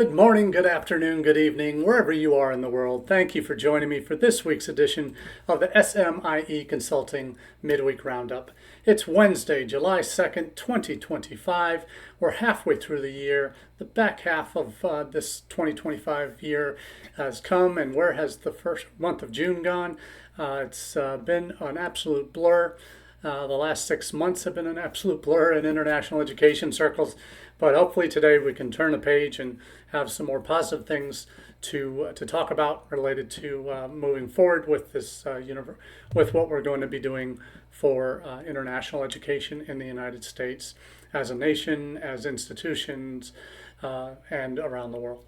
Good morning, good afternoon, good evening, wherever you are in the world. Thank you for joining me for this week's edition of the SMIE Consulting Midweek Roundup. It's Wednesday, July 2nd, 2025. We're halfway through the year. The back half of this 2025 year has come, and where has the first month of June gone? It's been an absolute blur. The last 6 months have been an absolute blur in international education circles, but hopefully today we can turn the page and have some more positive things to talk about related to moving forward with this with what we're going to be doing for international education in the United States as a nation, as institutions, and around the world.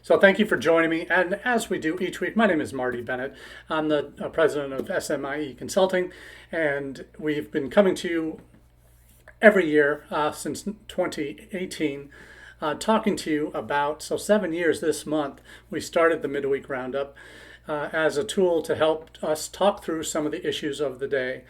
So thank you for joining me. And as we do each week, my name is Marty Bennett. I'm the president of SMIE Consulting, and we've been coming to you every year since 2018, talking to you about, 7 years this month, we started the Midweek Roundup as a tool to help us talk through some of the issues of the day.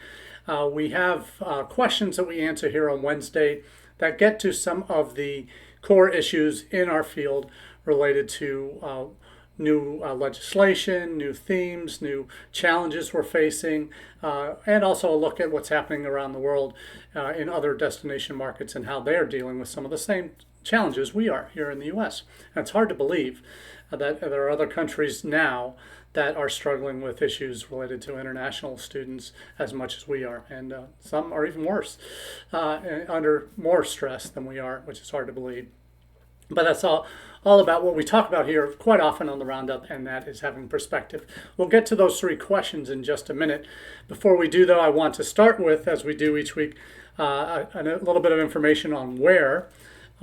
We have questions that we answer here on Wednesday that get to some of the core issues in our field related to new legislation, new themes, new challenges we're facing, and also a look at what's happening around the world in other destination markets and how they're dealing with some of the same challenges we are here in the U.S. And it's hard to believe that there are other countries now that are struggling with issues related to international students as much as we are. And some are even worse, under more stress than we are, which is hard to believe. But that's all about what we talk about here quite often on the Roundup, and that is having perspective. We'll get to those three questions in just a minute. Before we do, though, I want to start with, as we do each week, a little bit of information on where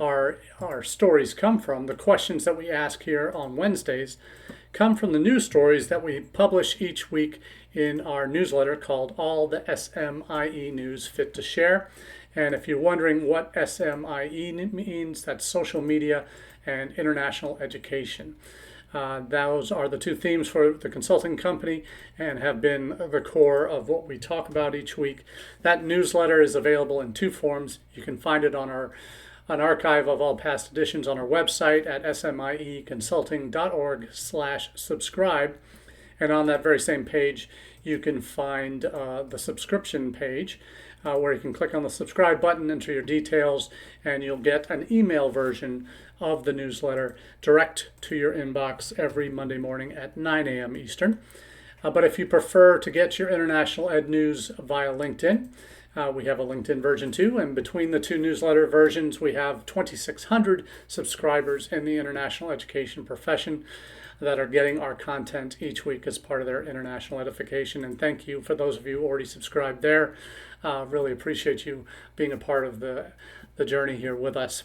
our stories come from. The questions that we ask here on Wednesdays come from the news stories that we publish each week in our newsletter called All the SMIE News Fit to Share. And if you're wondering what SMIE means, that's social media and international education. Those are the two themes for the consulting company and have been the core of what we talk about each week. That newsletter is available in two forms. You can find it on an archive of all past editions on our website at smieconsulting.org/subscribe. And on that very same page, you can find the subscription page where you can click on the subscribe button, enter your details, and you'll get an email version of the newsletter direct to your inbox every Monday morning at 9 a.m. Eastern. But if you prefer to get your international ed news via LinkedIn, we have a LinkedIn version too, and between the two newsletter versions, we have 2,600 subscribers in the international education profession that are getting our content each week as part of their international edification. And thank you for those of you who already subscribed there. Really appreciate you being a part of the journey here with us.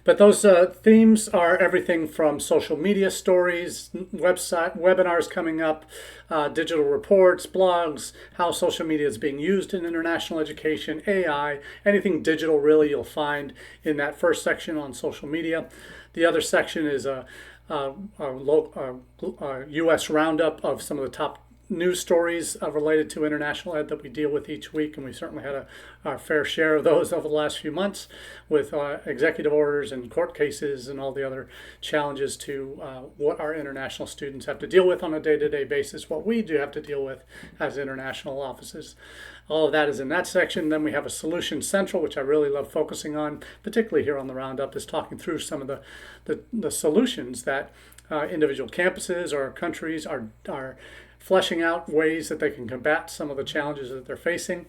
But those themes are everything from social media stories, webinars coming up, digital reports, blogs, how social media is being used in international education, AI, anything digital really you'll find in that first section on social media. The other section is a U.S. roundup of some of the top news stories related to international ed that we deal with each week, and we certainly had our fair share of those over the last few months with executive orders and court cases and all the other challenges to what our international students have to deal with on a day-to-day basis, what we do have to deal with as international offices. All of that is in that section. Then we have a Solution Central, which I really love focusing on, particularly here on the Roundup, is talking through some of the solutions that individual campuses or countries are fleshing out ways that they can combat some of the challenges that they're facing.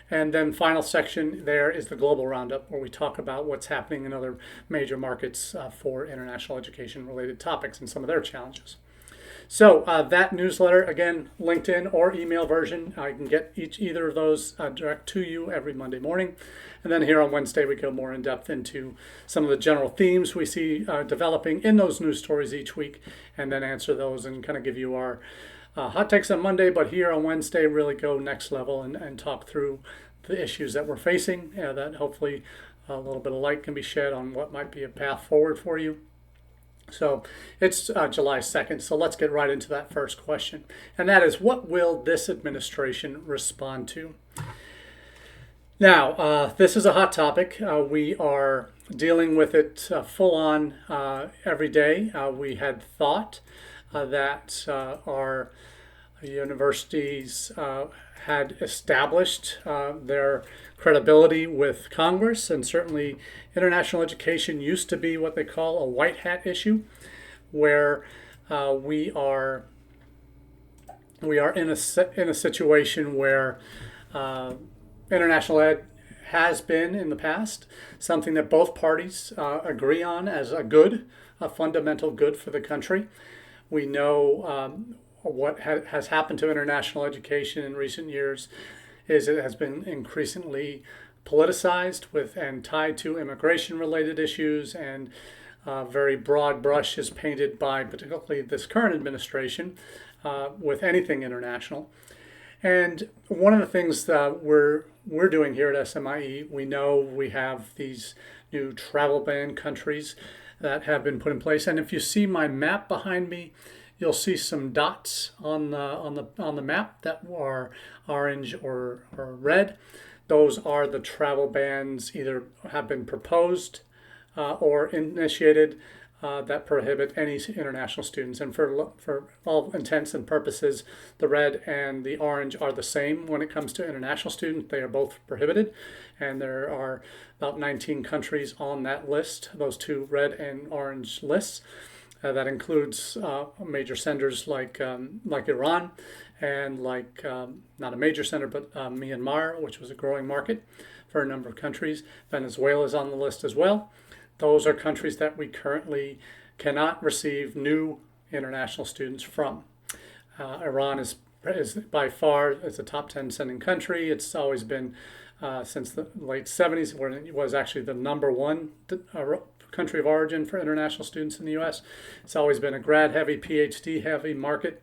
And then final section there is the Global Roundup, where we talk about what's happening in other major markets for international education related topics and some of their challenges. So that newsletter, again, LinkedIn or email version, I can get either of those direct to you every Monday morning. And then here on Wednesday, we go more in depth into some of the general themes we see developing in those news stories each week, and then answer those and kind of give you our hot takes on Monday, but here on Wednesday, really go next level and talk through the issues that we're facing, that hopefully a little bit of light can be shed on what might be a path forward for you. So it's July 2nd, so let's get right into that first question. And that is, what will this administration respond to? Now, this is a hot topic. We are dealing with it full on every day. We had thought that our universities had established their credibility with Congress, and certainly international education used to be what they call a white hat issue, where we are in a situation where international ed has been in the past something that both parties agree on as a fundamental good for the country. We know what has happened to international education in recent years is it has been increasingly politicized and tied to immigration-related issues, and very broad brush is painted by particularly this current administration with anything international. And one of the things that we're doing here at SMIE, we know we have these new travel ban countries that have been put in place. And if you see my map behind me, you'll see some dots on the map that are orange or red. Those are the travel bans either have been proposed or initiated that prohibit any international students. And for all intents and purposes, the red and the orange are the same when it comes to international students. They are both prohibited, and there are about 19 countries on that list, those two red and orange lists. That includes major centers like Iran, and not a major center, but Myanmar, which was a growing market for a number of countries. Venezuela is on the list as well. Those are countries that we currently cannot receive new international students from. Iran is by far it's a top 10 sending country. It's always been since the late 70s, when it was actually the number one country of origin for international students in the U.S. It's always been a grad-heavy, PhD-heavy market,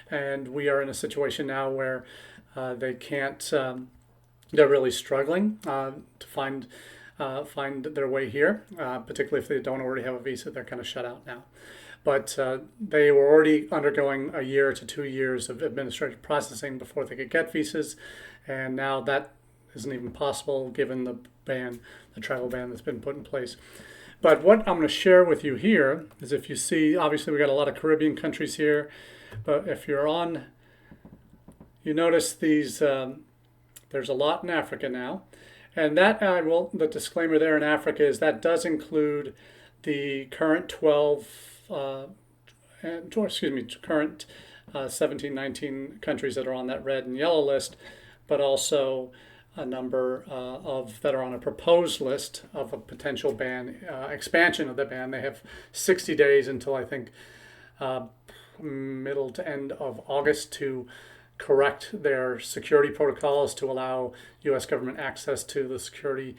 and we are in a situation now where they can't. They're really struggling to find their way here, particularly if they don't already have a visa. They're kind of shut out now. But they were already undergoing a year to 2 years of administrative processing before they could get visas, and now that isn't even possible given the travel ban that's been put in place. But what I'm going to share with you here is, if you see, obviously we got a lot of Caribbean countries here, but if you're on, you notice these, there's a lot in Africa now. And that, the disclaimer there in Africa is that does include the current current 17, 19 countries that are on that red and yellow list, but also a number that are on a proposed list of a potential ban, expansion of the ban. They have 60 days until, I think, middle to end of August to correct their security protocols to allow U.S. government access to the security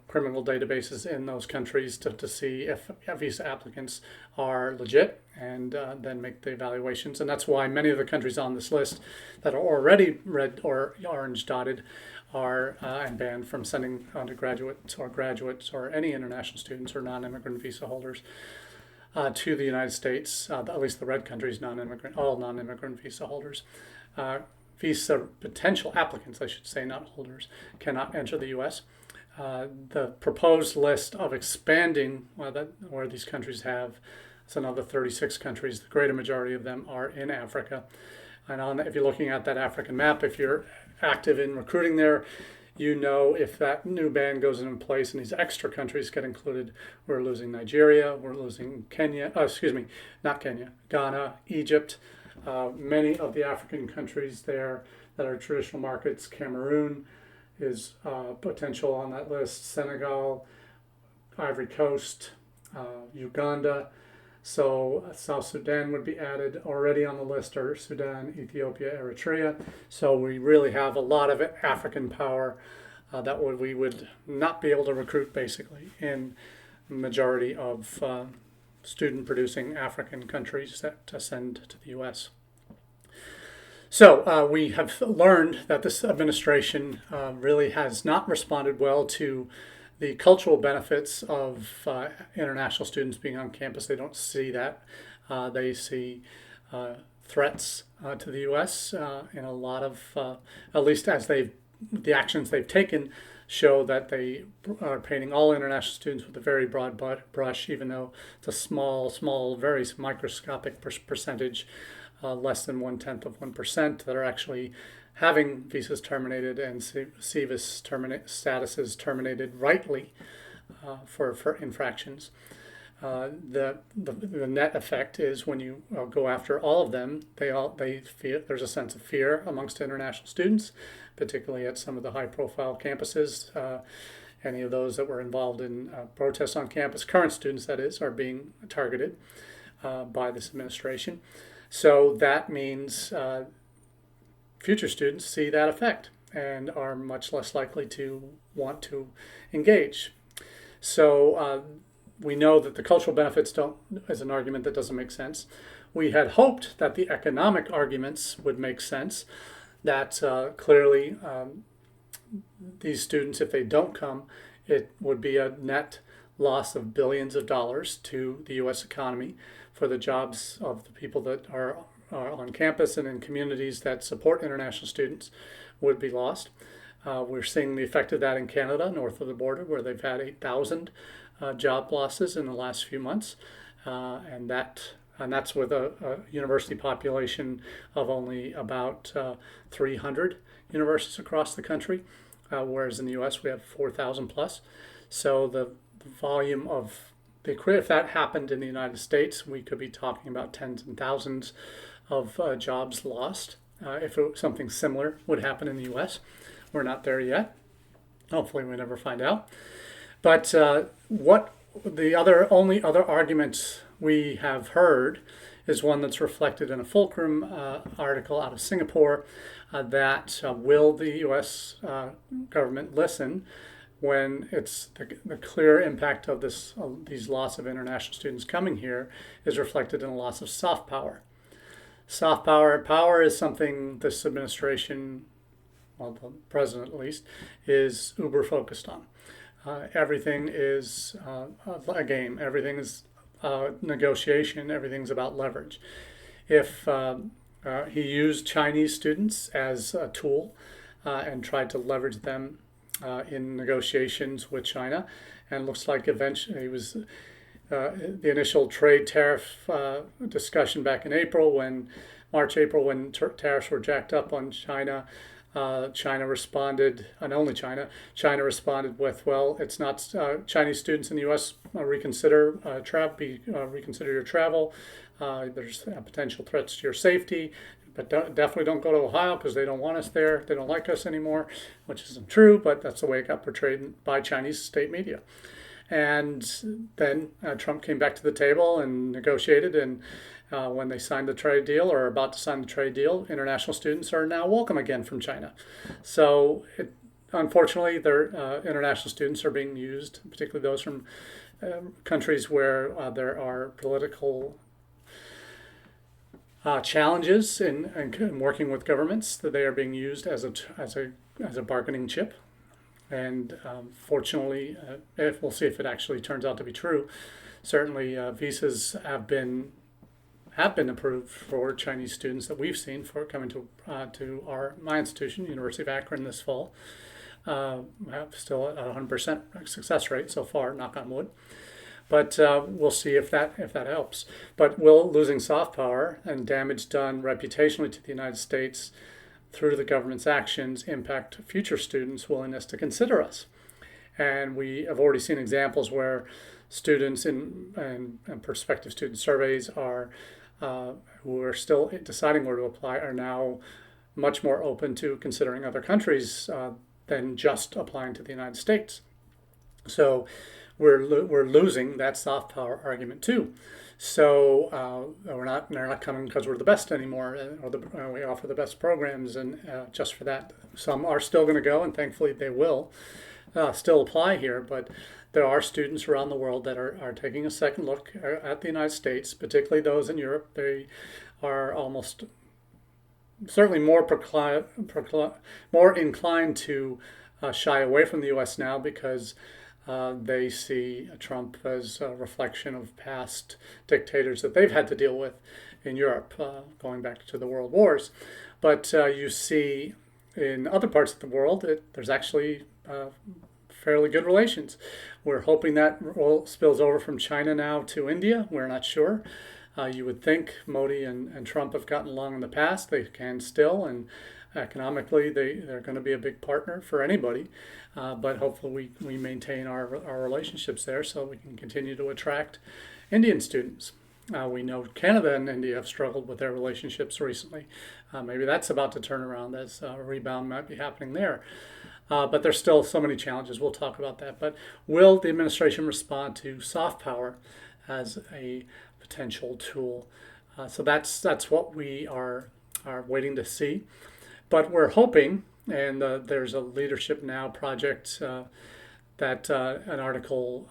criminal databases in those countries to see if visa applicants are legit, and then make the evaluations. And that's why many of the countries on this list that are already red or orange dotted are and banned from sending undergraduates or graduates or any international students or non-immigrant visa holders to the United States. At least the red countries, all non-immigrant visa holders. Visa potential applicants, I should say, not holders, cannot enter the U.S. The proposed list of expanding where these countries have, it's another 36 countries. The greater majority of them are in Africa. And if you're looking at that African map, if you're active in recruiting there, you know if that new ban goes into place and these extra countries get included, we're losing Nigeria, we're losing Kenya, not Kenya, Ghana, Egypt, many of the African countries there that are traditional markets. Cameroon is potential on that list, Senegal, Ivory Coast, Uganda. So South Sudan would be added already on the list, or Sudan, Ethiopia, Eritrea. So we really have a lot of African power that we would not be able to recruit basically in the majority of student-producing African countries that send to the U.S. So we have learned that this administration really has not responded well to the cultural benefits of international students being on campus. They don't see that. They see threats to the U.S. in a lot of, at least as they've the actions they've taken show that they are painting all international students with a very broad brush, even though it's a small, very microscopic percentage, less than 1/10 of 1%, that are actually having visas terminated and SEVIS statuses terminated rightly for infractions. The net effect is when you go after all of them, they feel there's a sense of fear amongst international students, particularly at some of the high-profile campuses. Any of those that were involved in protests on campus, current students that is, are being targeted by this administration. So that means future students see that effect and are much less likely to want to engage. So we know that the cultural benefits is an argument that doesn't make sense. We had hoped that the economic arguments would make sense, that clearly these students, if they don't come, it would be a net loss of billions of dollars to the U.S. economy for the jobs of the people that are on campus and in communities that support international students would be lost. We're seeing the effect of that in Canada, north of the border, where they've had 8,000 job losses in the last few months, and that's with a university population of only about 300 universities across the country, whereas in the U.S. we have 4,000 plus. So the volume of if that happened in the United States, we could be talking about tens and thousands of jobs lost. If something similar would happen in the U.S., we're not there yet. Hopefully, we never find out. But what the only other arguments we have heard is one that's reflected in a Fulcrum article out of Singapore, that will the U.S. Government listen when it's the clear impact of these loss of international students coming here is reflected in a loss of soft power. Soft power is something this administration, well, the president at least, is uber focused on. Everything is a game. Everything is negotiation. Everything's about leverage. If he used Chinese students as a tool and tried to leverage them in negotiations with China, and looks like eventually it was the initial trade tariff discussion back in March, April, when tariffs were jacked up on China. China responded, and only China responded with, well, it's not Chinese students in the U.S. Reconsider your travel. There's potential threats to your safety, but definitely don't go to Ohio because they don't want us there. They don't like us anymore, which isn't true, but that's the way it got portrayed by Chinese state media. And then Trump came back to the table and negotiated, and when they signed the trade deal or are about to sign the trade deal, international students are now welcome again from China. So unfortunately, their international students are being used, particularly those from countries where there are political challenges in working with governments, that they are being used as a bargaining chip. And fortunately, we'll see if it actually turns out to be true. Certainly, visas have been approved for Chinese students that we've seen for coming to my institution, University of Akron, this fall. Still at 100% success rate so far, knock on wood. But we'll see if that helps. But will losing soft power and damage done reputationally to the United States through the government's actions impact future students' willingness to consider us? And we have already seen examples where students and prospective student surveys who are still deciding where to apply are now much more open to considering other countries than just applying to the United States. So we're losing that soft power argument too. So they're not coming because we're the best anymore, or we offer the best programs, and just for that, some are still going to go, and thankfully they will still apply here. But there are students around the world that are taking a second look at the United States, particularly those in Europe. They are almost certainly more inclined to shy away from the U.S. now because they see Trump as a reflection of past dictators that they've had to deal with in Europe, going back to the world wars. But you see in other parts of the world, there's actually fairly good relations. We're hoping that spills over from China now to India. We're not sure. You would think Modi and Trump have gotten along in the past. They can still, and economically they're going to be a big partner for anybody. But hopefully we maintain our relationships there so we can continue to attract Indian students. We know Canada and India have struggled with their relationships recently. Maybe that's about to turn around as a rebound might be happening there. But there's still so many challenges. We'll talk about that. But will the administration respond to soft power as a potential tool? So that's what we are waiting to see. But we're hoping, and there's a Leadership Now project that an article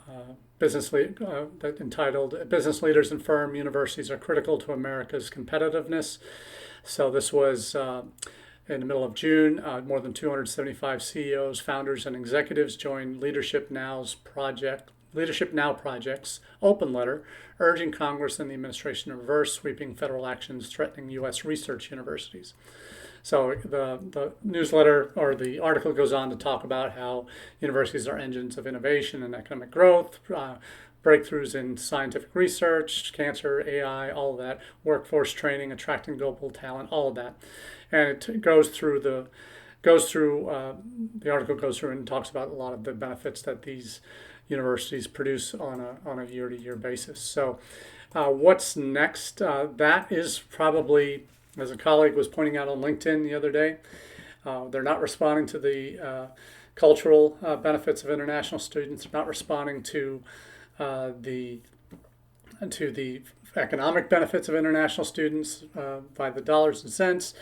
that entitled "Business Leaders and Firm Universities Are Critical to America's Competitiveness." So this was in the middle of June. More than 275 CEOs, founders, and executives joined Leadership Now Project's open letter urging Congress and the administration to reverse sweeping federal actions threatening U.S. research universities. So the newsletter or the article goes on to talk about how universities are engines of innovation and economic growth, breakthroughs in scientific research, cancer, AI, all of that, workforce training, attracting global talent, all of that. And it goes through the article goes through and talks about a lot of the benefits that these universities produce on a year-to-year basis. So what's next? That is probably, as a colleague was pointing out on LinkedIn the other day, they're not responding to the cultural benefits of international students. They're not responding to the economic benefits of international students by the dollars and cents.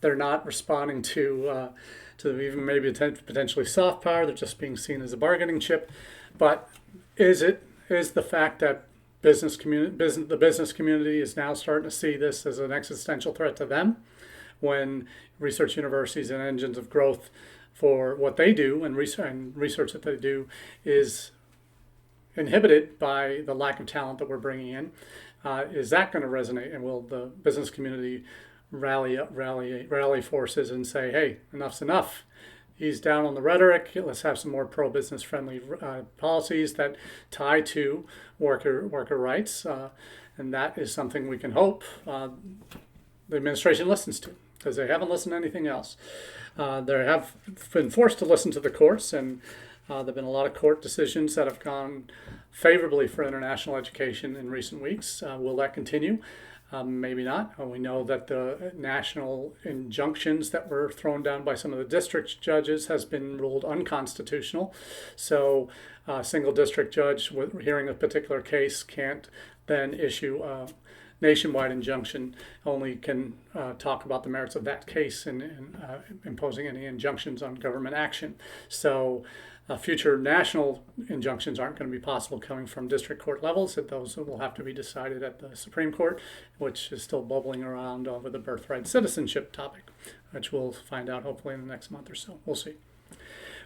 They're not responding to even maybe potentially soft power. They're just being seen as a bargaining chip. But is the fact that the business community is now starting to see this as an existential threat to them, when research universities and engines of growth for what they do and research that they do is inhibited by the lack of talent that we're bringing in? Is that going to resonate, and will the business community rally forces and say, hey, enough's enough? He's down on the rhetoric. Let's have some more pro-business friendly policies that tie to worker rights. And that is something we can hope the administration listens to, because they haven't listened to anything else. They have been forced to listen to the courts, and there have been a lot of court decisions that have gone favorably for international education in recent weeks. Will that continue? Maybe not. We know that the national injunctions that were thrown down by some of the district judges has been ruled unconstitutional. So a single district judge hearing a particular case can't then issue a nationwide injunction, only can talk about the merits of that case and imposing any injunctions on government action. So future national injunctions aren't going to be possible coming from district court levels. Those will have to be decided at the Supreme Court, which is still bubbling around over the birthright citizenship topic, which we'll find out hopefully in the next month or so. We'll see.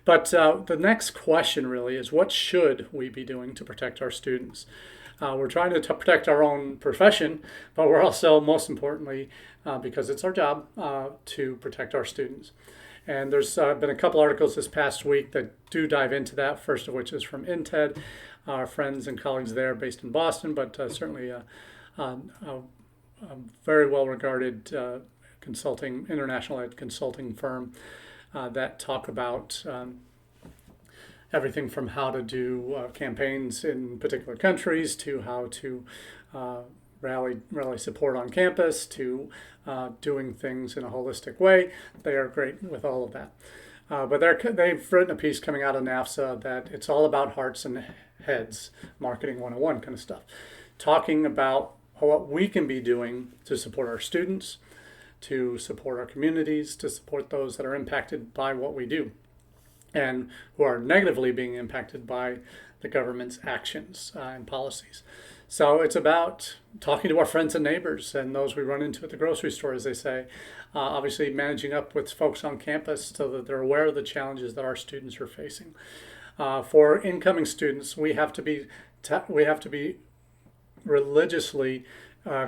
But the next question really is, what should we be doing to protect our students? We're trying to protect our own profession, but we're also, most importantly, because it's our job, to protect our students. And there's been a couple articles this past week that do dive into that, first of which is from INTED, our friends and colleagues there based in Boston, but certainly a very well-regarded international ed consulting firm that talk about everything from how to do campaigns in particular countries to how to rally support on campus to doing things in a holistic way. They are great with all of that. But they've written a piece coming out of NAFSA that it's all about hearts and heads, marketing 101 kind of stuff, talking about what we can be doing to support our students, to support our communities, to support those that are impacted by what we do and who are negatively being impacted by the government's actions and policies. So it's about talking to our friends and neighbors and those we run into at the grocery store, as they say. Obviously managing up with folks on campus so that they're aware of the challenges that our students are facing. For incoming students, we have to be religiously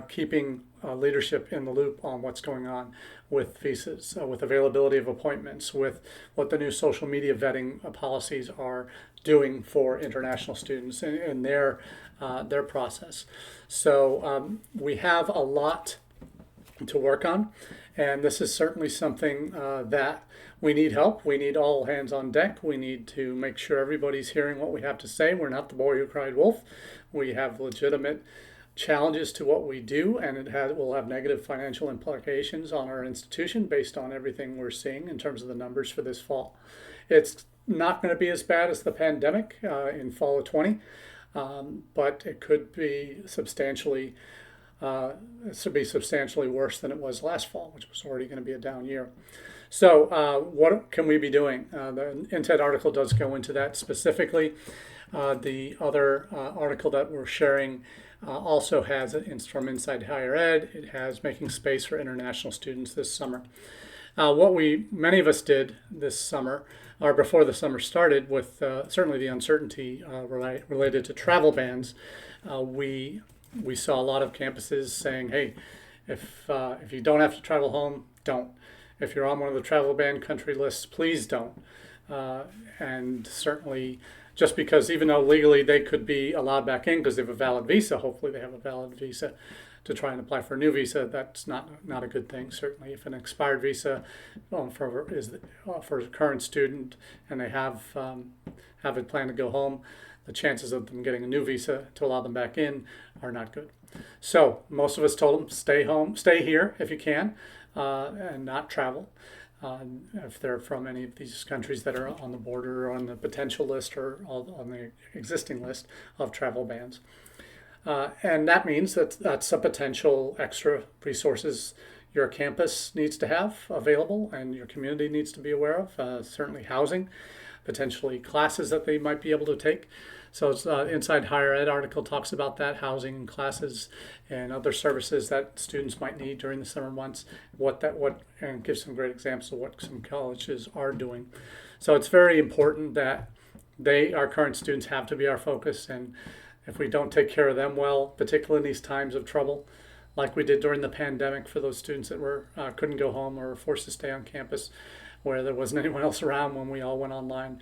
keeping leadership in the loop on what's going on with visas, with availability of appointments, with what the new social media vetting policies are doing for international students in their process. So we have a lot to work on, and this is certainly something that we need help. We need all hands on deck. We need to make sure everybody's hearing what we have to say. We're not the boy who cried wolf. We have legitimate challenges to what we do, and will have negative financial implications on our institution based on everything we're seeing in terms of the numbers for this fall. It's not going to be as bad as the pandemic in fall of 20, but it could be substantially worse than it was last fall, which was already going to be a down year. So what can we be doing? The INTED article does go into that specifically. The other article that we're sharing also has it from Inside Higher Ed. It has making space for international students this summer. What many of us did this summer, or before the summer started, with certainly the uncertainty related to travel bans, we saw a lot of campuses saying, hey, if you don't have to travel home, don't. If you're on one of the travel ban country lists, please don't. And certainly, just because even though legally they could be allowed back in because they have a valid visa, hopefully they have a valid visa to try and apply for a new visa, that's not a good thing. Certainly, if an expired visa for a current student and they have a plan to go home, the chances of them getting a new visa to allow them back in are not good. So most of us told them, stay home, stay here if you can, and not travel. If they're from any of these countries that are on the border or on the potential list or on the existing list of travel bans. And that means that's a potential extra resources your campus needs to have available and your community needs to be aware of. Certainly housing, potentially classes that they might be able to take. So it's Inside Higher Ed article talks about that, housing and classes and other services that students might need during the summer months, and gives some great examples of what some colleges are doing. So it's very important that our current students have to be our focus, and if we don't take care of them well, particularly in these times of trouble, like we did during the pandemic for those students that couldn't go home or were forced to stay on campus where there wasn't anyone else around when we all went online,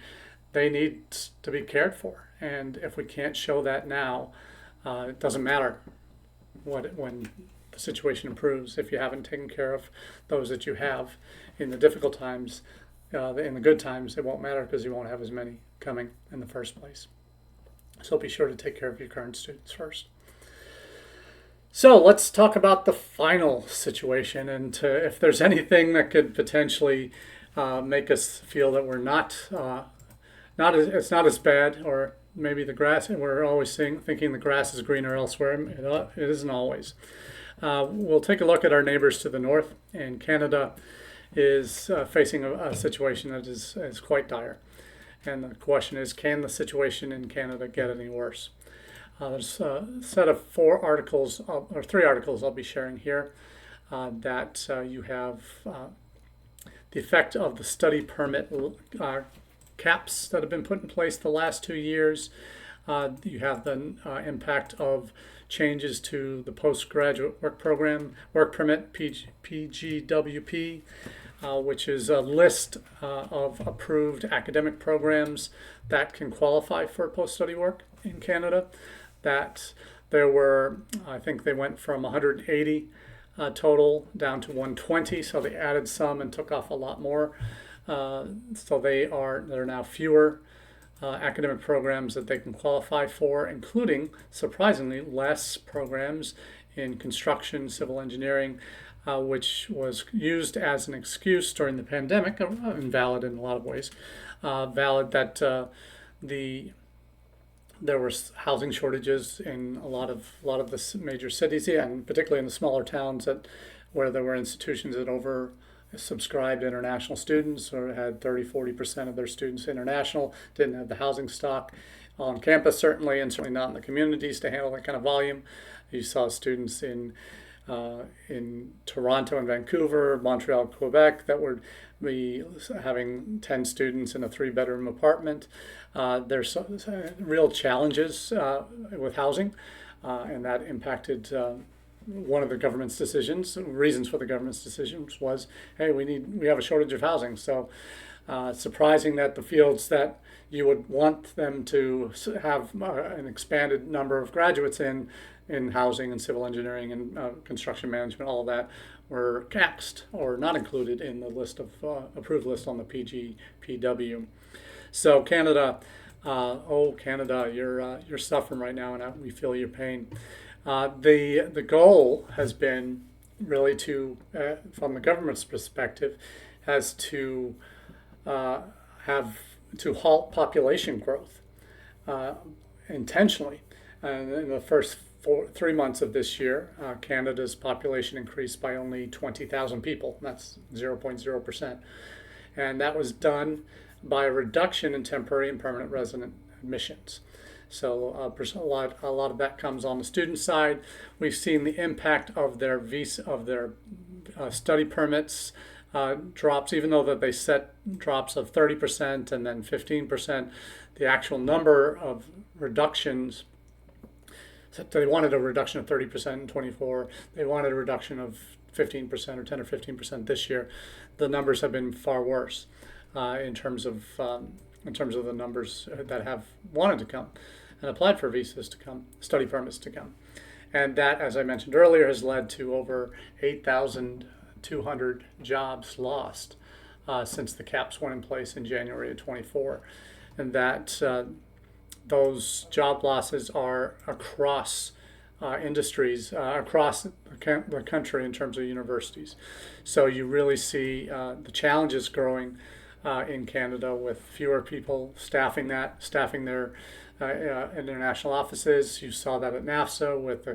they need to be cared for. And if we can't show that now, it doesn't matter when the situation improves. If you haven't taken care of those that you have in the difficult times, in the good times, it won't matter because you won't have as many coming in the first place. So be sure to take care of your current students first. So let's talk about the final situation, and if there's anything that could potentially make us feel that we're it's not as bad, or maybe the grass, and we're always thinking the grass is greener elsewhere. It isn't always. We'll take a look at our neighbors to the north, and Canada is facing a situation that is quite dire. And the question is, can the situation in Canada get any worse? There's a set of 3 articles I'll be sharing here that you have the effect of the study permit caps that have been put in place the last 2 years. You have the impact of changes to the postgraduate work permit, PGWP, which is a list of approved academic programs that can qualify for post-study work in Canada. That there were, I think they went from 180 total down to 120, so they added some and took off a lot more. So there are now fewer academic programs that they can qualify for, including, surprisingly, less programs in construction, civil engineering, which was used as an excuse during the pandemic, invalid in a lot of ways, valid that there were housing shortages in a lot of the major cities, and particularly in the smaller towns where there were institutions that oversubscribed international students or had 30-40% of their students international, didn't have the housing stock on campus certainly, and certainly not in the communities to handle that kind of volume. You saw students in Toronto and Vancouver, Montreal, Quebec that would be having 10 students in a 3-bedroom apartment. There's real challenges with housing, and that impacted one of the government's reasons for the government's decisions was, hey, we have a shortage of housing. So surprising that the fields that you would want them to have an expanded number of graduates in housing and civil engineering and construction management, all of that, were axed or not included in the list of approved list on the PGPW. So Canada, Canada, you're suffering right now, and we feel your pain. The goal has been really to, from the government's perspective, has to halt population growth intentionally. And in the first 3 months of this year, Canada's population increased by only 20,000 people. That's 0.0%. And that was done by a reduction in temporary and permanent resident admissions. So a lot of that comes on the student side. We've seen the impact of their study permits drops, even though that they set drops of 30% and then 15%. The actual number of reductions, so they wanted a reduction of 30% in 24. They wanted a reduction of 15% or 10 or 15% this year. The numbers have been far worse in terms of the numbers that have wanted to come and applied for visas to come, study permits to come. And that, as I mentioned earlier, has led to over 8,200 jobs lost since the caps went in place in January of 24. And that those job losses are across industries, across the country in terms of universities. So you really see the challenges growing in Canada with fewer people staffing their international offices. You saw that at NAFSA with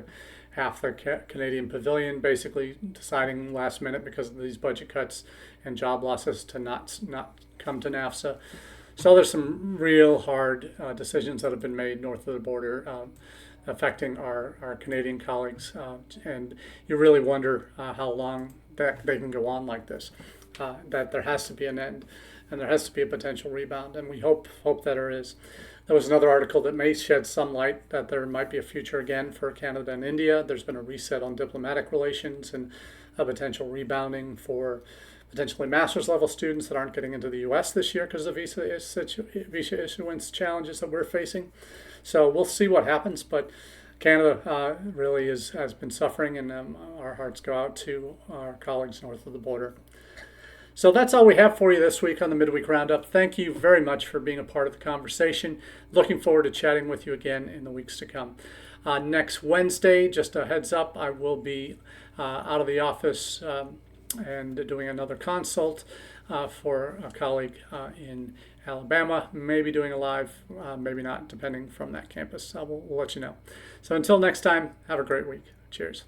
half the Canadian pavilion basically deciding last minute because of these budget cuts and job losses to not come to NAFSA. So there's some real hard decisions that have been made north of the border affecting our Canadian colleagues, and you really wonder how long that they can go on like this. That there has to be an end, and there has to be a potential rebound, and we hope that there is. There was another article that may shed some light that there might be a future again for Canada and India. There's been a reset on diplomatic relations and a potential rebounding for potentially master's level students that aren't getting into the U.S. this year because of visa issuance challenges that we're facing. So we'll see what happens, but Canada really has been suffering, and our hearts go out to our colleagues north of the border. So that's all we have for you this week on the Midweek Roundup. Thank you very much for being a part of the conversation. Looking forward to chatting with you again in the weeks to come. Next Wednesday, just a heads up, I will be out of the office and doing another consult for a colleague in Alabama. Maybe doing a live, maybe not, depending from that campus. We'll let you know. So until next time, have a great week. Cheers.